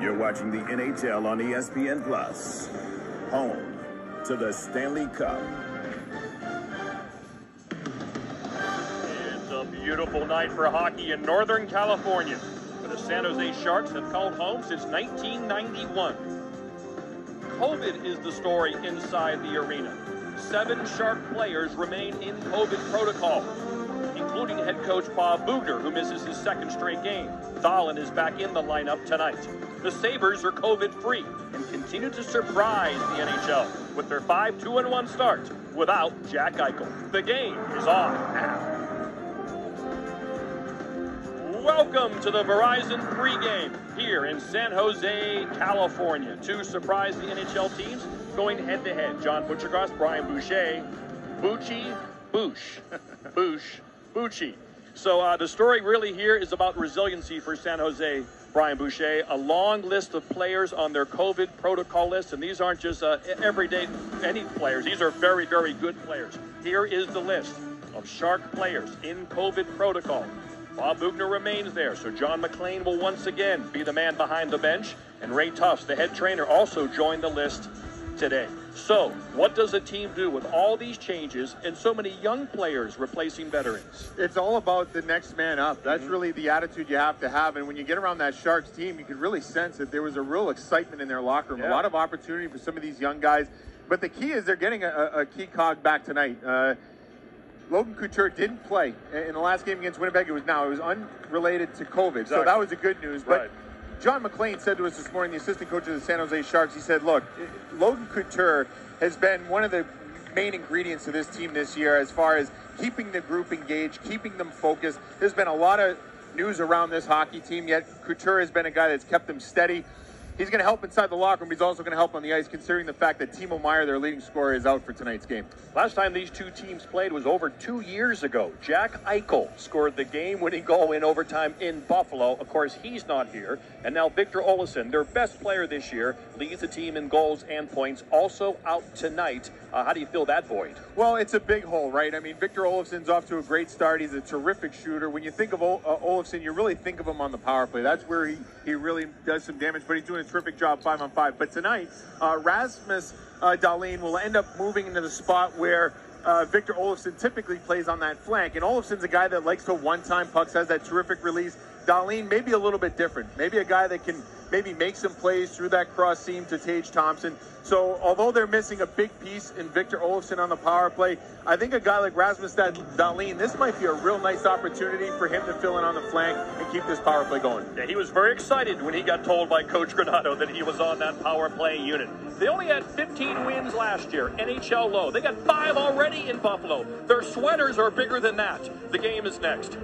You're watching the NHL on ESPN Plus, home to the Stanley Cup. It's a beautiful night for hockey in Northern California, where the San Jose Sharks have called home since 1991. COVID is the story inside the arena. 7 Shark players remain in COVID protocol, including head coach Bob Bugner, who misses his 2nd straight game. Dahlin is back in the lineup tonight. The Sabres are COVID-free and continue to surprise the NHL with their 5-2-1 start without Jack Eichel. The game is on now. Welcome to the Verizon pregame here in San Jose, California. 2 surprise the NHL teams going head-to-head. John Butchergross, Brian Boucher, Bucci, Bouche, Bouche, Bucci. So the story really here is about resiliency for San Jose. Brian Boucher, a long list of players on their COVID protocol list, and these aren't just everyday any players. These are very, very good players. Here is the list of Shark players in COVID protocol. Bob Bugner remains there, so John McLean will once again be the man behind the bench, and Ray Tufts, the head trainer, also joined the list today. So, what does a team do with all these changes and so many young players replacing veterans? It's all about the next man up. That's really the attitude you have to have. And when you get around that Sharks team, you can really sense that there was a real excitement in their locker room. Yeah. A lot of opportunity for some of these young guys. But the key is they're getting a key cog back tonight. Logan Couture didn't play in the last game against Winnipeg. It was unrelated to COVID. Exactly. So that was the good news. But right. John McLean said to us this morning, the assistant coach of the San Jose Sharks, he said, look, Logan Couture has been one of the main ingredients of this team this year as far as keeping the group engaged, keeping them focused. There's been a lot of news around this hockey team, yet Couture has been a guy that's kept them steady. He's going to help inside the locker room. He's also going to help on the ice, considering the fact that Timo Meier, their leading scorer, is out for tonight's game. Last time these 2 teams played was over 2 years ago. Jack Eichel scored the game-winning goal in overtime in Buffalo. Of course, he's not here. And now Victor Olofsson, their best player this year, leads the team in goals and points, also out tonight. How do you fill that void? Well, it's a big hole, right? I mean, Victor Olofsson's off to a great start. He's a terrific shooter. When you think of Olofsson, you really think of him on the power play. That's where he really does some damage, but he's doing a terrific job 5-on-5. But tonight, Rasmus Dahlin will end up moving into the spot where Victor Olofsson typically plays on that flank. And Olofsson's a guy that likes to one-time pucks, has that terrific release. Dahlin may be a little bit different. Maybe a guy that can maybe make some plays through that cross seam to Tage Thompson. So although they're missing a big piece in Victor Olofsson on the power play, I think a guy like Rasmus Dahlin, this might be a real nice opportunity for him to fill in on the flank and keep this power play going. Yeah, he was very excited when he got told by Coach Granato that he was on that power play unit. They only had 15 wins last year, NHL low. They got 5 already in Buffalo. Their sweaters are bigger than that. The game is next.